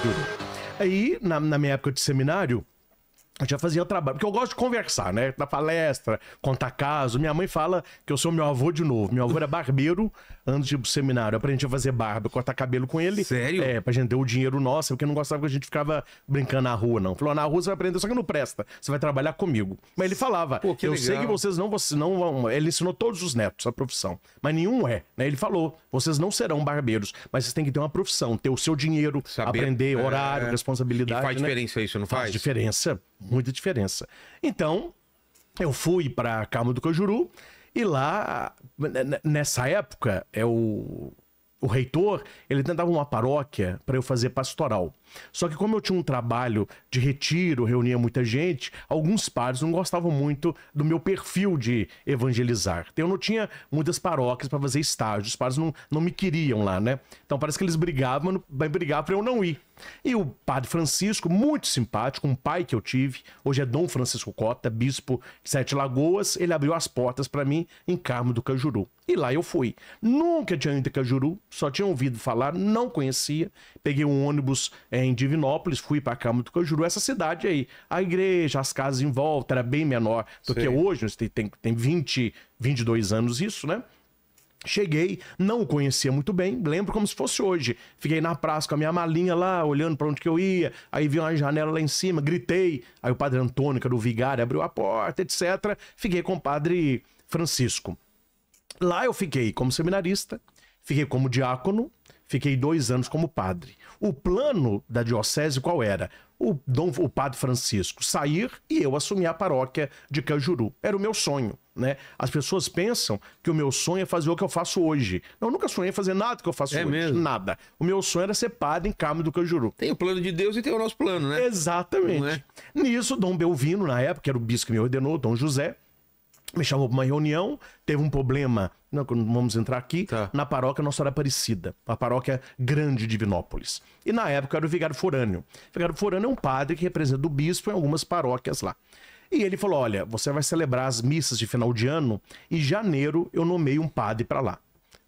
Cajuru. Aí, na minha época de seminário, eu já fazia trabalho, porque eu gosto de conversar, né? Na palestra, contar caso. Minha mãe fala que eu sou meu avô de novo. Meu avô era barbeiro antes de ir pro seminário. Eu aprendi a fazer barba, cortar cabelo com ele. Sério? É, pra gente ter o dinheiro nosso, porque eu não gostava que a gente ficava brincando na rua, não. Falou, na rua você vai aprender, só que não presta. Você vai trabalhar comigo. Mas ele falava, Pô, que eu legal. sei que vocês não vão... Ele ensinou todos os netos a profissão, mas nenhum é, né? Ele falou, vocês não serão barbeiros, mas vocês têm que ter uma profissão, ter o seu dinheiro, aprender horário, responsabilidade. E faz né? diferença isso, não faz? Faz diferença, muita diferença. Então, eu fui para Carmo do Cajuru e lá, nessa época, o reitor, ele tentava uma paróquia para eu fazer pastoral. Só que como eu tinha um trabalho de retiro, reunia muita gente, alguns padres não gostavam muito do meu perfil de evangelizar. Então eu não tinha muitas paróquias para fazer estágio, os padres não me queriam lá, né? Então parece que eles brigavam para eu não ir. E o padre Francisco, muito simpático, um pai que eu tive, hoje é Dom Francisco Cota, bispo de Sete Lagoas, ele abriu as portas para mim em Carmo do Cajuru. E lá eu fui. Nunca tinha ido a Cajuru, só tinha ouvido falar, não conhecia. Peguei um ônibus em Divinópolis, fui para Carmo do Cajuru, essa cidade aí. A igreja, as casas em volta, era bem menor do que hoje, tem 22 anos isso, né? Cheguei, não o conhecia muito bem, lembro como se fosse hoje. Fiquei na praça com a minha malinha lá, olhando para onde que eu ia, aí vi uma janela lá em cima, gritei, aí o padre Antônio, que era o vigário, abriu a porta, etc. Fiquei com o padre Francisco. Lá eu fiquei como seminarista, fiquei como diácono, fiquei 2 anos como padre. O plano da diocese qual era? O padre Francisco sair e eu assumir a paróquia de Cajuru. Era o meu sonho, né? As pessoas pensam que o meu sonho é fazer o que eu faço hoje. Eu nunca sonhei fazer nada que eu faço hoje. Mesmo? Nada. O meu sonho era ser padre em Carmo do Cajuru. Tem o plano de Deus e tem o nosso plano, né? Exatamente. Não é? Nisso, Dom Belvino, na época, era o bispo que me ordenou, Dom José, me chamou para uma reunião, teve um problema, não vamos entrar aqui, na paróquia Nossa Senhora Aparecida, a paróquia grande de Divinópolis. E na época era o vigário forâneo. O vigário forâneo é um padre que representa o bispo em algumas paróquias lá. E ele falou, olha, você vai celebrar as missas de final de ano, em janeiro eu nomeio um padre para lá.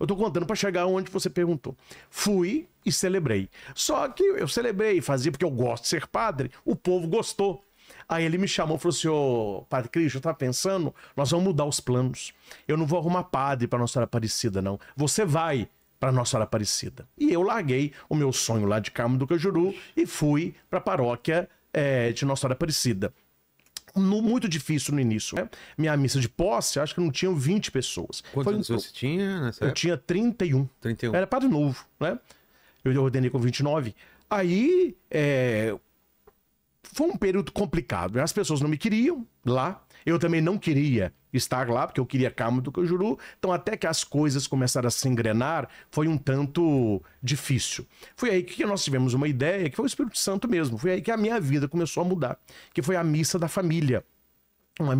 Eu tô contando para chegar onde você perguntou. Fui e celebrei. Só que eu celebrei, fazia porque eu gosto de ser padre, o povo gostou. Aí ele me chamou e falou assim, ô Padre Cristo, eu tava pensando, nós vamos mudar os planos. Eu não vou arrumar padre para Nossa Senhora Aparecida, não. Você vai para Nossa Senhora Aparecida. E eu larguei o meu sonho lá de Carmo do Cajuru e fui para a paróquia de Nossa Senhora Aparecida. Muito difícil no início, né? Minha missa de posse, acho que não tinham 20 pessoas. Quantos anos você tinha nessa época? Eu tinha 31. 31. Era padre novo, né? Eu ordenei com 29. Aí, foi um período complicado. As pessoas não me queriam lá. Eu também não queria estar lá, porque eu queria Carmo do Cajuru. Então, até que as coisas começaram a se engrenar, foi um tanto difícil. Foi aí que nós tivemos uma ideia, que foi o Espírito Santo mesmo. Foi aí que a minha vida começou a mudar. Que foi a missa da família.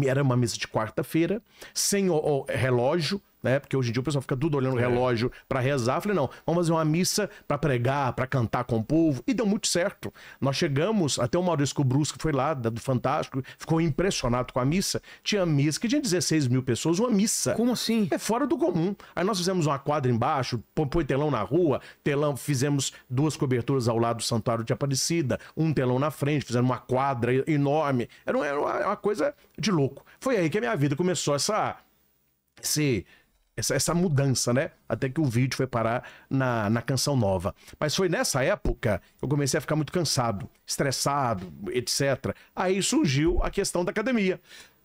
Era uma missa de quarta-feira, sem o relógio, né? Porque hoje em dia o pessoal fica tudo olhando o relógio para rezar. Eu falei, não, vamos fazer uma missa para pregar, para cantar com o povo. E deu muito certo. Nós chegamos, até o Maurício Brusco foi lá, do Fantástico, ficou impressionado com a missa. Tinha missa que tinha 16 mil pessoas, uma missa. Como assim? É fora do comum. Aí nós fizemos uma quadra embaixo, põe telão na rua, fizemos 2 coberturas ao lado do Santuário de Aparecida, um telão na frente, fizemos uma quadra enorme. Era uma coisa de louco. Foi aí que a minha vida começou essa mudança, né? Até que o vídeo foi parar na Canção Nova. Mas foi nessa época que eu comecei a ficar muito cansado, estressado, etc. Aí surgiu a questão da academia.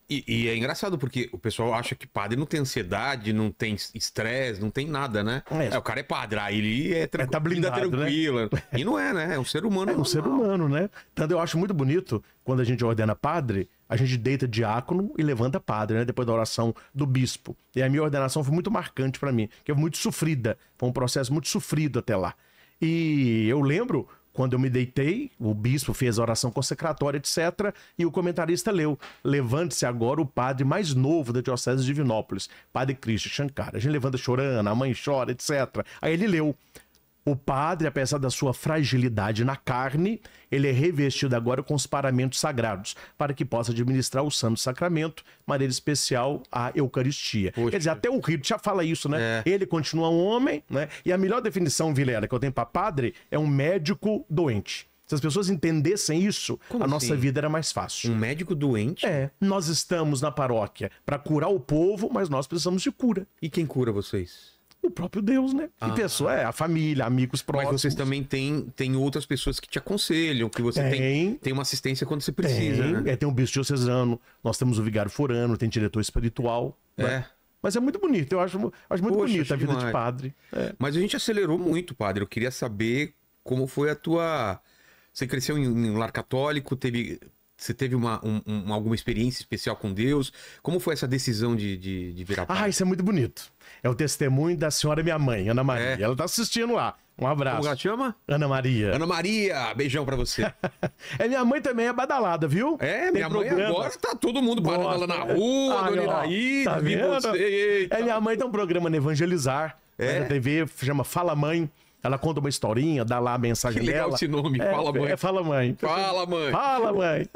E é engraçado porque o pessoal acha que padre não tem ansiedade, não tem estresse, não tem nada, né? O cara é padre, aí ele é tá blindado, tranquila. Né? E não é, né? É um ser humano. É um ser humano, né? Tanto eu acho muito bonito quando a gente ordena padre, a gente deita diácono e levanta padre, né? Depois da oração do bispo. E a minha ordenação foi muito marcante para mim, que foi muito sofrida. Foi um processo muito sofrido até lá. E eu lembro, quando eu me deitei, o bispo fez a oração consecratória, etc. E o comentarista leu, levante-se agora o padre mais novo da Diocese de Divinópolis, Padre Cristo Shankara. A gente levanta chorando, a mãe chora, etc. Aí ele leu. O padre, apesar da sua fragilidade na carne, ele é revestido agora com os paramentos sagrados, para que possa administrar o Santo Sacramento, de maneira especial a Eucaristia. Poxa. Quer dizer, até o rito já fala isso, né? Ele continua um homem, né? E a melhor definição, Vilela, que eu tenho para padre é um médico doente. Se as pessoas entendessem isso, Como a nossa assim? vida era mais fácil. Um médico doente? Nós estamos na paróquia para curar o povo, mas nós precisamos de cura. E quem cura vocês? O próprio Deus, né? E pessoa a família, amigos próximos. Mas vocês também têm outras pessoas que te aconselham, que você tem uma assistência quando você precisa, né? Tem um bispo diocesano, nós temos o vigário forano, tem diretor espiritual. Né? Mas é muito bonito, eu acho muito bonito a vida de padre. Mas a gente acelerou muito, padre. Eu queria saber como foi a tua... Você cresceu em um lar católico, você teve alguma experiência especial com Deus? Como foi essa decisão de virar padre? Isso é muito bonito. É o testemunho da senhora minha mãe, Ana Maria. Ela tá assistindo lá. Um abraço. Como ela chama? Ana Maria. Ana Maria, beijão pra você. Minha mãe também é badalada, viu? Minha mãe agora tá todo mundo parando ela na rua, Dona Iraí, tá vi você. Minha mãe tem um programa no Evangelizar, na TV, chama Fala Mãe. Ela conta uma historinha, dá lá a mensagem dela. Que legal esse nome, Fala Mãe. Fala Mãe. Fala Mãe. Fala Mãe.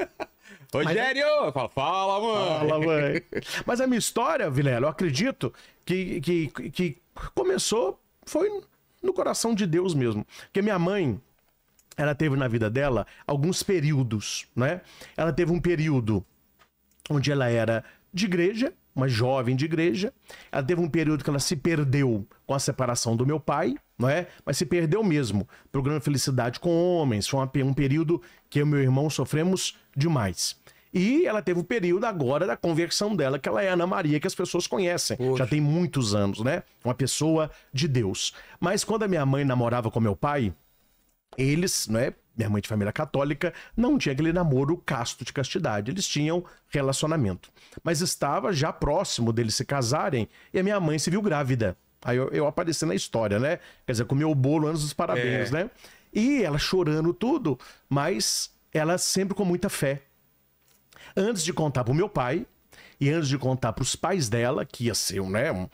Rogério! Fala Mãe. Fala Mãe. Mas a minha história, Vilela, eu acredito que começou, foi no coração de Deus mesmo. Porque minha mãe, ela teve na vida dela alguns períodos, né? Ela teve um período onde ela era de igreja, uma jovem de igreja. Ela teve um período que ela se perdeu com a separação do meu pai, não é? Mas se perdeu mesmo. Programa Felicidade com Homens. Foi um período que eu e meu irmão sofremos demais. E ela teve o período agora da conversão dela, que ela é Ana Maria, que as pessoas conhecem. Poxa. Já tem muitos anos, né? Uma pessoa de Deus. Mas quando a minha mãe namorava com meu pai, eles, né? Minha mãe de família católica, não tinha aquele namoro casto de castidade. Eles tinham relacionamento. Mas estava já próximo deles se casarem e a minha mãe se viu grávida. Aí eu apareci na história, né? Quer dizer, comeu o bolo antes dos parabéns, né? E ela chorando tudo, mas ela sempre com muita fé. Antes de contar pro meu pai e antes de contar pros pais dela, que ia ser, né,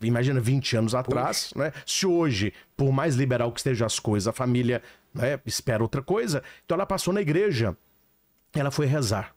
imagina 20 anos atrás, né? Se hoje, por mais liberal que estejam as coisas, a família, né, espera outra coisa. Então ela passou na igreja, ela foi rezar.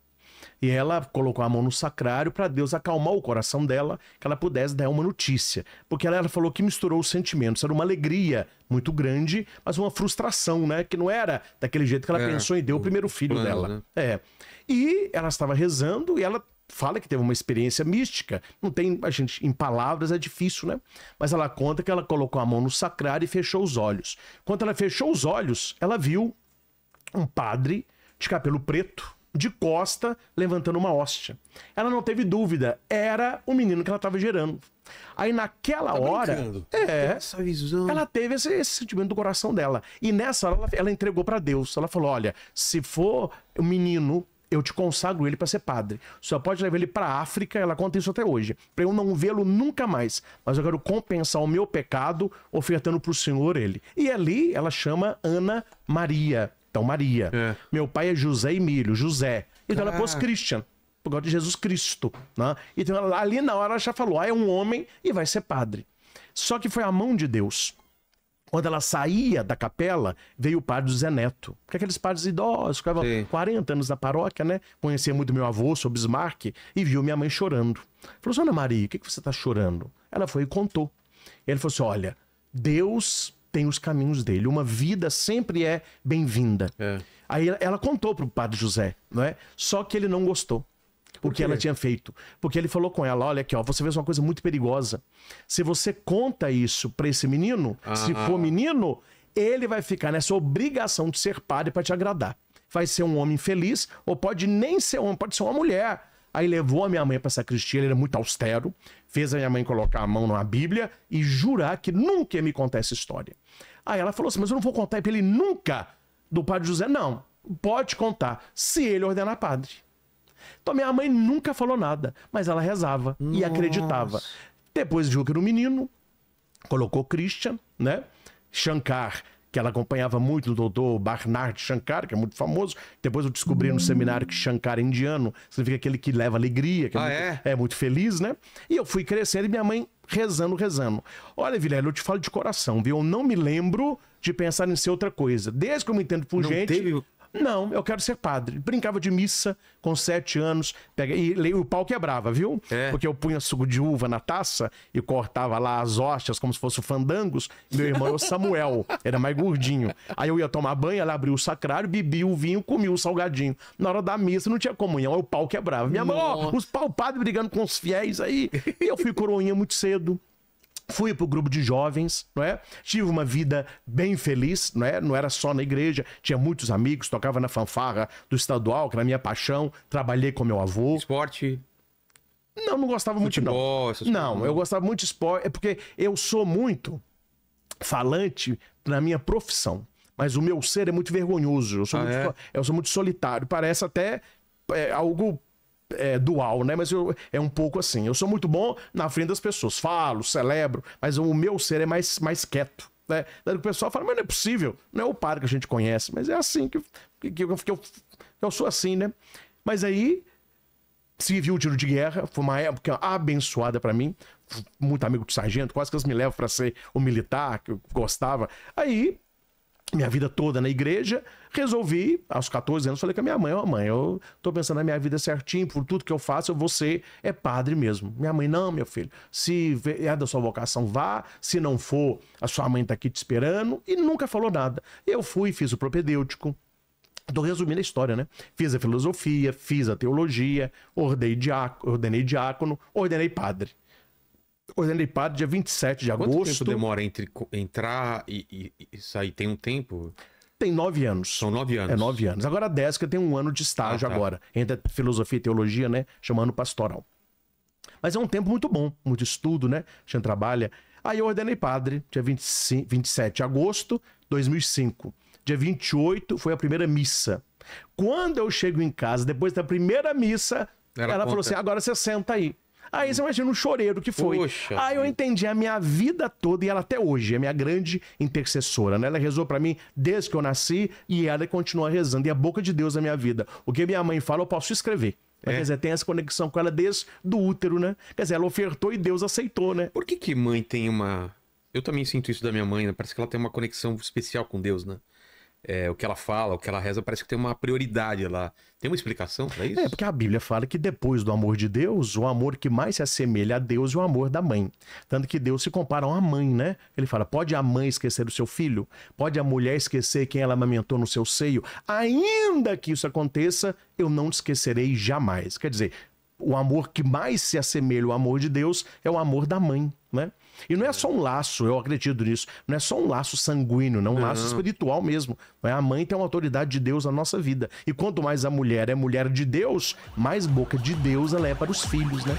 E ela colocou a mão no sacrário para Deus acalmar o coração dela, que ela pudesse dar uma notícia. Porque ela falou que misturou os sentimentos. Era uma alegria muito grande, mas uma frustração, né? Que não era daquele jeito que ela pensou em deu o primeiro filho dela. Né? E ela estava rezando e ela fala que teve uma experiência mística. Não tem, a gente, em palavras é difícil, né? Mas ela conta que ela colocou a mão no sacrário e fechou os olhos. Quando ela fechou os olhos, ela viu um padre de cabelo preto, de costa, levantando uma hóstia. Ela não teve dúvida, era o menino que ela estava gerando. Aí naquela hora, essa visão. Ela teve esse sentimento do coração dela. E nessa hora ela entregou para Deus. Ela falou, olha, se for um menino, eu te consagro ele para ser padre. Só pode levar ele para África, ela conta isso até hoje, para eu não vê-lo nunca mais. Mas eu quero compensar o meu pecado ofertando para o Senhor ele. E ali ela chama Ana Maria. Então, Maria. Meu pai é José Emílio, José. Então ela pôs Christian, por causa de Jesus Cristo. Né? Então ali na hora ela já falou, é um homem e vai ser padre. Só que foi a mão de Deus. Quando ela saía da capela, veio o padre José Neto. Porque aqueles padres idosos, ficavam 40 anos na paróquia, né? Conhecia muito meu avô, seu Bismarck, e viu minha mãe chorando. Falou, Ana Maria, o que você está chorando? Ela foi e contou. Ele falou assim, olha, Deus tem os caminhos dele. Uma vida sempre é bem-vinda. Aí ela contou pro padre José, não é? Só que ele não gostou. O que ela tinha feito. Porque ele falou com ela, olha aqui, ó, você vê uma coisa muito perigosa. Se você conta isso pra esse menino, se for menino, ele vai ficar nessa obrigação de ser padre pra te agradar. Vai ser um homem feliz, ou pode nem ser homem, pode ser uma mulher. Aí levou a minha mãe pra sacristia, ele era muito austero, fez a minha mãe colocar a mão na Bíblia e jurar que nunca ia me contar essa história. Aí ela falou assim, mas eu não vou contar pra ele nunca do padre José. Não, pode contar, se ele ordenar padre. Então minha mãe nunca falou nada, mas ela rezava e acreditava. Depois viu que era um menino, colocou Christian, né? Shankar, que ela acompanhava muito, o doutor Bernard Shankar, que é muito famoso. Depois eu descobri no seminário que Shankar é indiano, significa aquele que leva alegria, que é muito feliz, né? E eu fui crescendo e minha mãe rezando. Olha, Vilela, eu te falo de coração, viu? Eu não me lembro de pensar em ser outra coisa. Desde que eu me entendo por gente... Não, eu quero ser padre. Brincava de missa com 7 anos. E o pau quebrava, viu? Porque eu punha suco de uva na taça e cortava lá as hóstias como se fossem fandangos. Meu irmão é o Samuel, era mais gordinho. Aí eu ia tomar banho, ela abria o sacrário, bebia o vinho, comia o salgadinho. Na hora da missa não tinha comunhão, aí o pau quebrava. Minha mãe, os pau padre brigando com os fiéis aí. E eu fui coroinha muito cedo. Fui pro grupo de jovens, não é? Tive uma vida bem feliz, não é? Não era só na igreja, tinha muitos amigos, tocava na fanfarra do estadual, que era a minha paixão, trabalhei com meu avô. Esporte? Não gostava muito, futebol, não. Não, eu gostava muito de esporte, é porque eu sou muito falante na minha profissão, mas o meu ser é muito vergonhoso, eu sou muito solitário, parece até algo... dual, né? Mas é um pouco assim. Eu sou muito bom na frente das pessoas. Falo, celebro, mas o meu ser é mais quieto, né? O pessoal fala, mas não é possível. Não é o padre que a gente conhece, mas é assim que eu sou assim, né? Mas aí servi o tiro de guerra, foi uma época abençoada pra mim. Muito amigo de sargento, quase que eles me levam pra ser o militar, que eu gostava. Aí... minha vida toda na igreja, resolvi, aos 14 anos, falei com a minha mãe, mãe, eu tô pensando na minha vida certinho, por tudo que eu faço, eu vou ser padre mesmo. Minha mãe, não, meu filho, se é da sua vocação, vá, se não for, a sua mãe tá aqui te esperando, e nunca falou nada. Eu fui, fiz o propedêutico, tô resumindo a história, né? Fiz a filosofia, fiz a teologia, ordenei diácono, ordenei padre. Ordenei padre dia 27 de agosto. Quanto tempo demora entre entrar e sair? Tem um tempo? Tem 9 anos. São 9 anos. 9 anos. Agora 10, que eu tenho 1 ano de estágio agora. Entre filosofia e teologia, né? Chamando pastoral. Mas é um tempo muito bom. Muito estudo, né? A gente trabalha. Aí eu ordenei padre, dia 27 de agosto de 2005. Dia 28 foi a primeira missa. Quando eu chego em casa, depois da primeira missa, ela falou assim, agora você senta aí. Aí você imagina um choreiro que foi. Poxa, aí eu entendi a minha vida toda e ela até hoje é minha grande intercessora, né? Ela rezou pra mim desde que eu nasci e ela continua rezando. E a boca de Deus na minha vida. O que minha mãe fala, eu posso escrever. Quer dizer, tem essa conexão com ela desde do útero, né? Quer dizer, ela ofertou e Deus aceitou, né? Por que mãe tem uma... Eu também sinto isso da minha mãe, né? Parece que ela tem uma conexão especial com Deus, né? O que ela fala, o que ela reza, parece que tem uma prioridade lá. Tem uma explicação pra isso? Porque a Bíblia fala que depois do amor de Deus, o amor que mais se assemelha a Deus é o amor da mãe. Tanto que Deus se compara a uma mãe, né? Ele fala, pode a mãe esquecer o seu filho? Pode a mulher esquecer quem ela amamentou no seu seio? Ainda que isso aconteça, eu não te esquecerei jamais. Quer dizer, o amor que mais se assemelha ao amor de Deus é o amor da mãe, né? E não é só um laço, eu acredito nisso, não é só um laço sanguíneo, não, um laço espiritual mesmo. A mãe tem uma autoridade de Deus na nossa vida. E quanto mais a mulher é mulher de Deus, mais boca de Deus ela é para os filhos, né?